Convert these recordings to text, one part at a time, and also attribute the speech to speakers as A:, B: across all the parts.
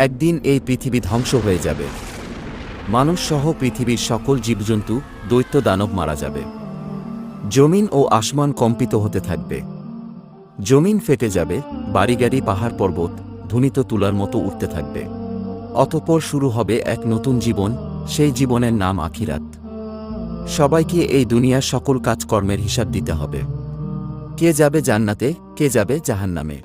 A: একদিন এই পৃথিবী ধ্বংস হয়ে যাবে। মানুষসহ পৃথিবীর সকল জীবজন্তু, দৈত্য দানব মারা যাবে। জমিন ও আসমান কম্পিত হতে থাকবে। জমিন ফেটে যাবে, বাড়িগাড়ি পাহাড় পর্বত ধ্বনিত তুলার মতো উঠতে থাকবে। অতঃপর শুরু হবে এক নতুন জীবন, সেই জীবনের নাম আখিরাত। সবাইকে এই দুনিয়ার সকল কাজকর্মের হিসাব দিতে হবে। কে যাবে জান্নাতে, কে যাবে জাহান্নামে।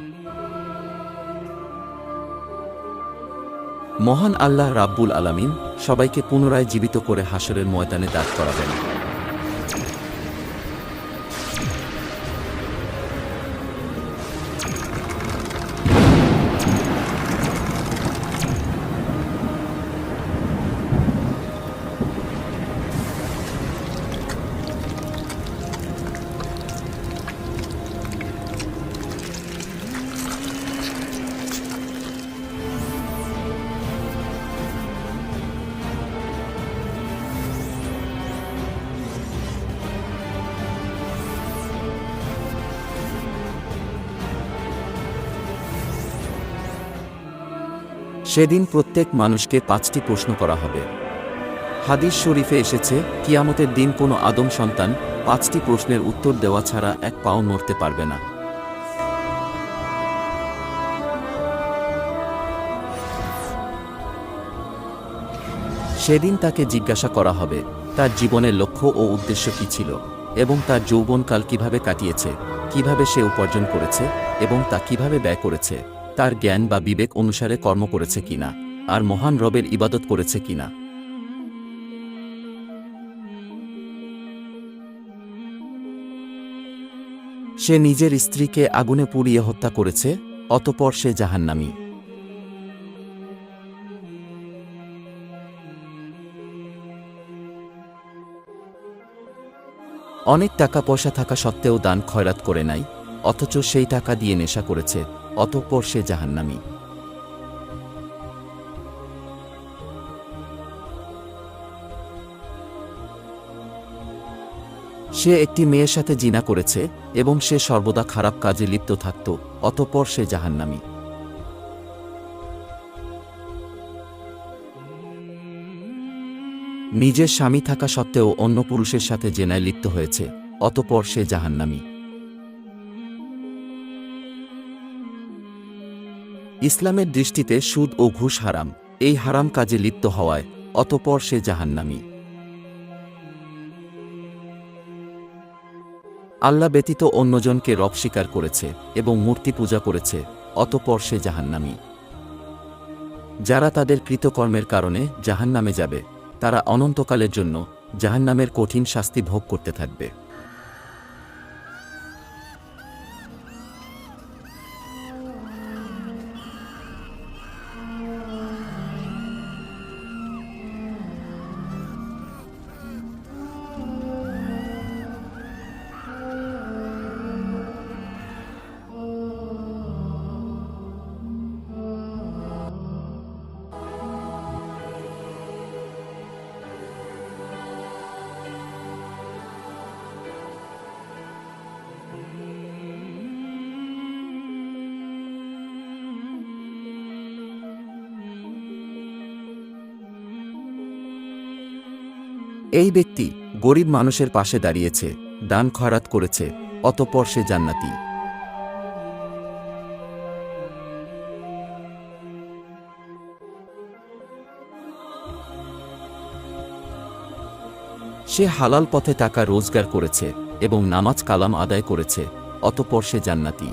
A: মহান আল্লাহ রাব্বুল আলামিন সবাইকে পুনরায় জীবিত করে হাসরের ময়দানে দাঁড় করাবেন। সেদিন প্রত্যেক মানুষকে 5টি প্রশ্ন করা হবে। হাদিস শরীফে এসেছে, কিয়ামতের দিন কোনো আদম সন্তান 5টি প্রশ্নের উত্তর দেওয়া ছাড়া এক পাও নড়তে পারবে না। সেদিন তাকে জিজ্ঞাসা করা হবে তার জীবনের লক্ষ্য ও উদ্দেশ্য কী ছিল, এবং তার যৌবনকাল কিভাবে কাটিয়েছে, কিভাবে সে উপার্জন করেছে এবং তা কিভাবে ব্যয় করেছে, তার জ্ঞান বা বিবেক অনুসারে কর্ম করেছে কিনা, আর মহান রবের ইবাদত করেছে কিনা। সে নিজের স্ত্রীকে আগুনে পুড়িয়ে হত্যা করেছে, অতঃপর সে জাহান্নামী। অনেক টাকা পয়সা থাকা সত্ত্বেও দান খয়রাত করে নাই, অথচ সেই টাকা দিয়ে নেশা করেছে, অতঃপর সে জাহান্নামী। সে একটি মেয়ের সাথে জিনা করেছে এবং সে সর্বদা খারাপ কাজে লিপ্ত থাকত, অতঃপর সে জাহান্নামী। নিজের স্বামী থাকা সত্ত্বেও অন্য পুরুষের সাথে জেনায় লিপ্ত হয়েছে, অতঃপর সে জাহান্নামী। ইসলামের দৃষ্টিতে সুদ ও ঘুষ হারাম, এই হারাম কাজে লিপ্ত হওয়ায় অতঃপর সে জাহান্নামী। আল্লাহ ব্যতীত অন্যজনকে রব স্বীকার করেছে এবং মূর্তি পূজা করেছে, অতঃপর সে জাহান্নামী। যারা তাদের কৃতকর্মের কারণে জাহান্নামে যাবে, তারা অনন্তকালের জন্য জাহান্নামের কঠিন শাস্তি ভোগ করতে থাকবে। এই ব্যক্তি গরিব মানুষের পাশে দাঁড়িয়েছে, দান খয়রাত করেছে, অতঃপর সে জান্নাতি। সে হালাল পথে টাকা রোজগার করেছে এবং নামাজ কালাম আদায় করেছে, অতঃপর সে জান্নাতি।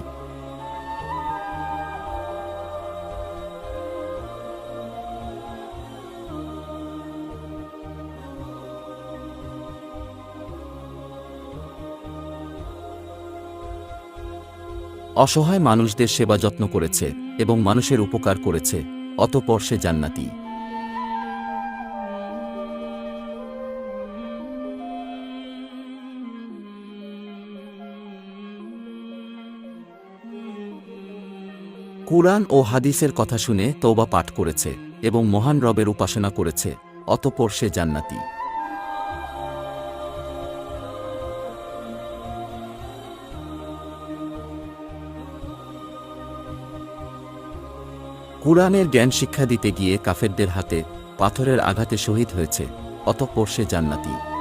A: অসহায় মানুষদের সেবা যত্ন করেছে এবং মানুষের উপকার করেছে, অতঃপর সে জান্নাতি। কুরআন ও হাদিসের কথা শুনে তওবা পাঠ করেছে এবং মহান রবের উপাসনা করেছে, অতঃপর সে জান্নাতি। কুরআনের জ্ঞান শিক্ষা দিতে গিয়ে কাফেরদের হাতে পাথরের আঘাতে শহীদ হয়েছে, অতঃপর সে জান্নাতি।